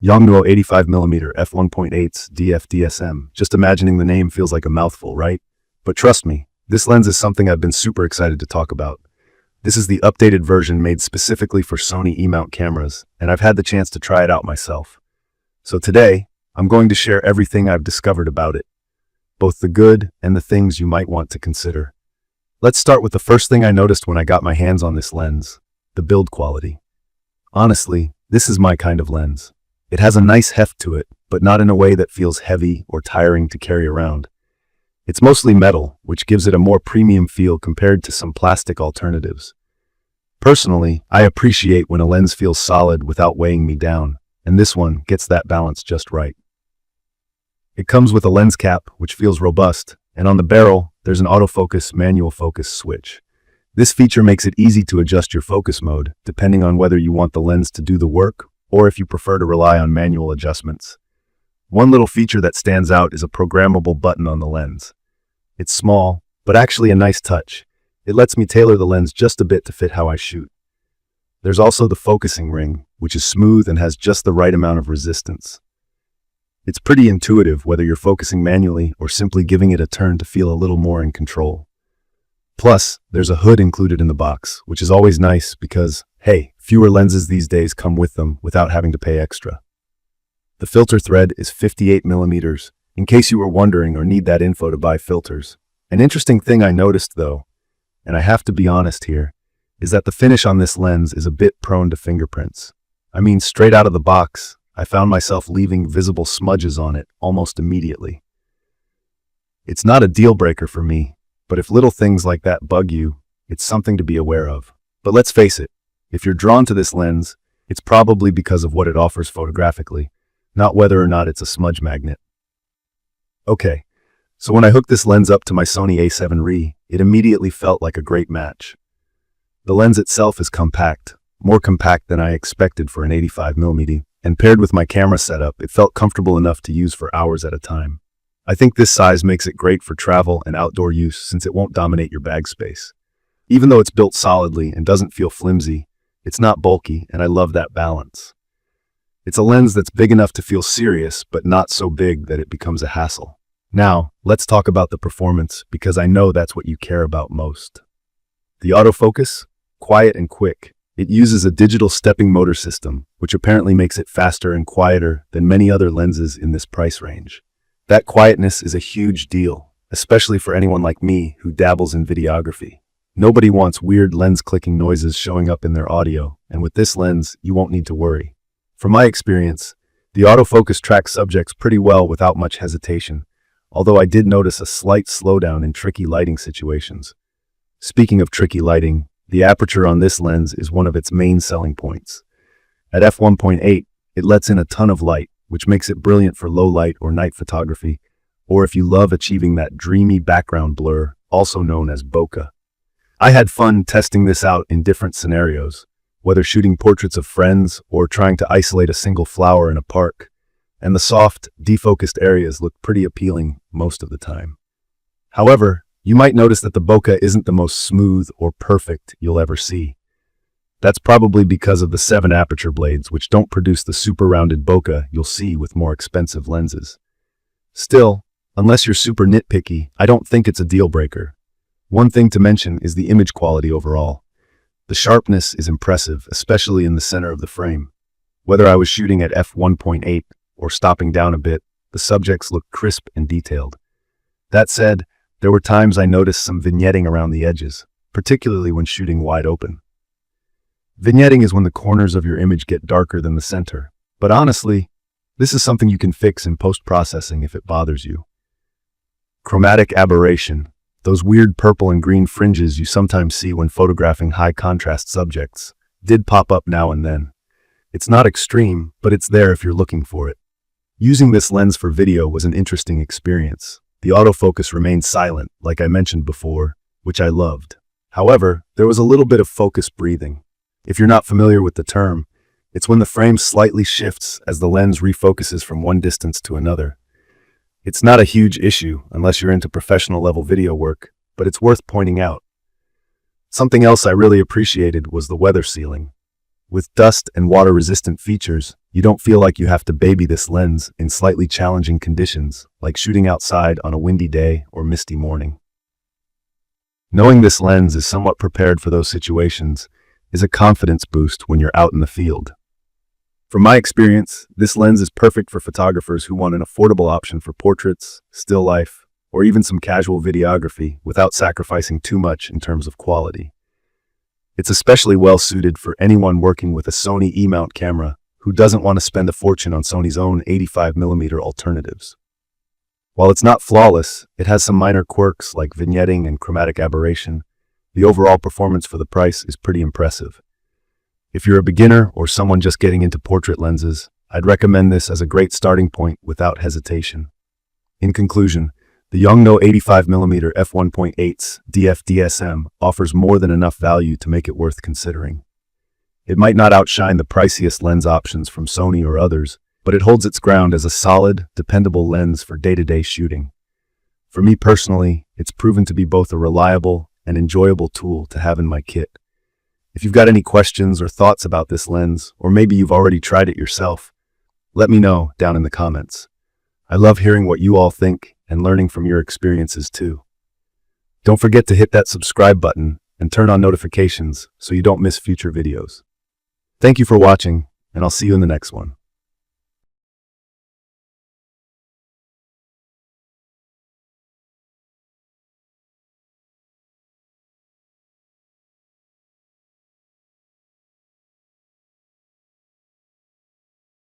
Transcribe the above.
YONGNUO 85mm F1.8S DF DSM. Just imagining the name feels like a mouthful, right? But trust me, this lens is something I've been super excited to talk about. This is the updated version made specifically for Sony E Mount cameras, and I've had the chance to try it out myself. So today, I'm going to share everything I've discovered about it, both the good and the things you might want to consider. Let's start with the first thing I noticed when I got my hands on this lens, the build quality. Honestly, this is my kind of lens. It has a nice heft to it, but not in a way that feels heavy or tiring to carry around. It's mostly metal, which gives it a more premium feel compared to some plastic alternatives. Personally, I appreciate when a lens feels solid without weighing me down, and this one gets that balance just right. It comes with a lens cap, which feels robust, and on the barrel, there's an autofocus manual focus switch. This feature makes it easy to adjust your focus mode, depending on whether you want the lens to do the work or if you prefer to rely on manual adjustments. One little feature that stands out is a programmable button on the lens. It's small, but actually a nice touch. It lets me tailor the lens just a bit to fit how I shoot. There's also the focusing ring, which is smooth and has just the right amount of resistance. It's pretty intuitive whether you're focusing manually or simply giving it a turn to feel a little more in control. Plus, there's a hood included in the box, which is always nice because, hey, fewer lenses these days come with them without having to pay extra. The filter thread is 58mm, in case you were wondering or need that info to buy filters. An interesting thing I noticed though, and I have to be honest here, is that the finish on this lens is a bit prone to fingerprints. I mean, straight out of the box, I found myself leaving visible smudges on it almost immediately. It's not a deal breaker for me, but if little things like that bug you, it's something to be aware of. But let's face it, if you're drawn to this lens, it's probably because of what it offers photographically, not whether or not it's a smudge magnet. Okay, so when I hooked this lens up to my Sony A7 RE, it immediately felt like a great match. The lens itself is compact, more compact than I expected for an 85mm, and paired with my camera setup, it felt comfortable enough to use for hours at a time. I think this size makes it great for travel and outdoor use since it won't dominate your bag space. Even though it's built solidly and doesn't feel flimsy, it's not bulky, and I love that balance. It's a lens that's big enough to feel serious, but not so big that it becomes a hassle. Now, let's talk about the performance, because I know that's what you care about most. The autofocus? Quiet and quick. It uses a digital stepping motor system, which apparently makes it faster and quieter than many other lenses in this price range. That quietness is a huge deal, especially for anyone like me who dabbles in videography. Nobody wants weird lens clicking noises showing up in their audio, and with this lens, you won't need to worry. From my experience, the autofocus tracks subjects pretty well without much hesitation, although I did notice a slight slowdown in tricky lighting situations. Speaking of tricky lighting, the aperture on this lens is one of its main selling points. At f1.8, it lets in a ton of light, which makes it brilliant for low light or night photography, or if you love achieving that dreamy background blur, also known as bokeh. I had fun testing this out in different scenarios, whether shooting portraits of friends or trying to isolate a single flower in a park, and the soft, defocused areas looked pretty appealing most of the time. However, you might notice that the bokeh isn't the most smooth or perfect you'll ever see. That's probably because of the 7 aperture blades, which don't produce the super rounded bokeh you'll see with more expensive lenses. Still, unless you're super nitpicky, I don't think it's a deal breaker. One thing to mention is the image quality overall. The sharpness is impressive, especially in the center of the frame. Whether I was shooting at f1.8 or stopping down a bit, the subjects looked crisp and detailed. That said, there were times I noticed some vignetting around the edges, particularly when shooting wide open. Vignetting is when the corners of your image get darker than the center, but honestly, this is something you can fix in post-processing if it bothers you. Chromatic aberration, those weird purple and green fringes you sometimes see when photographing high-contrast subjects, did pop up now and then. It's not extreme, but it's there if you're looking for it. Using this lens for video was an interesting experience. The autofocus remained silent, like I mentioned before, which I loved. However, there was a little bit of focus breathing. If you're not familiar with the term, it's when the frame slightly shifts as the lens refocuses from one distance to another. It's not a huge issue unless you're into professional level video work, but it's worth pointing out. Something else I really appreciated was the weather sealing. With dust and water-resistant features, you don't feel like you have to baby this lens in slightly challenging conditions, like shooting outside on a windy day or misty morning. Knowing this lens is somewhat prepared for those situations is a confidence boost when you're out in the field. From my experience, this lens is perfect for photographers who want an affordable option for portraits, still life, or even some casual videography without sacrificing too much in terms of quality. It's especially well suited for anyone working with a Sony E Mount camera who doesn't want to spend a fortune on Sony's own 85mm alternatives. While it's not flawless, it has some minor quirks like vignetting and chromatic aberration. The overall performance for the price is pretty impressive. If you're a beginner or someone just getting into portrait lenses, I'd recommend this as a great starting point without hesitation. In conclusion, the YONGNUO 85mm F1.8S DF DSM offers more than enough value to make it worth considering. It might not outshine the priciest lens options from Sony or others, but it holds its ground as a solid, dependable lens for day-to-day shooting. For me personally, it's proven to be both a reliable and enjoyable tool to have in my kit. If you've got any questions or thoughts about this lens, or maybe you've already tried it yourself, let me know down in the comments. I love hearing what you all think and learning from your experiences too. Don't forget to hit that subscribe button and turn on notifications so you don't miss future videos. Thank you for watching, and I'll see you in the next one.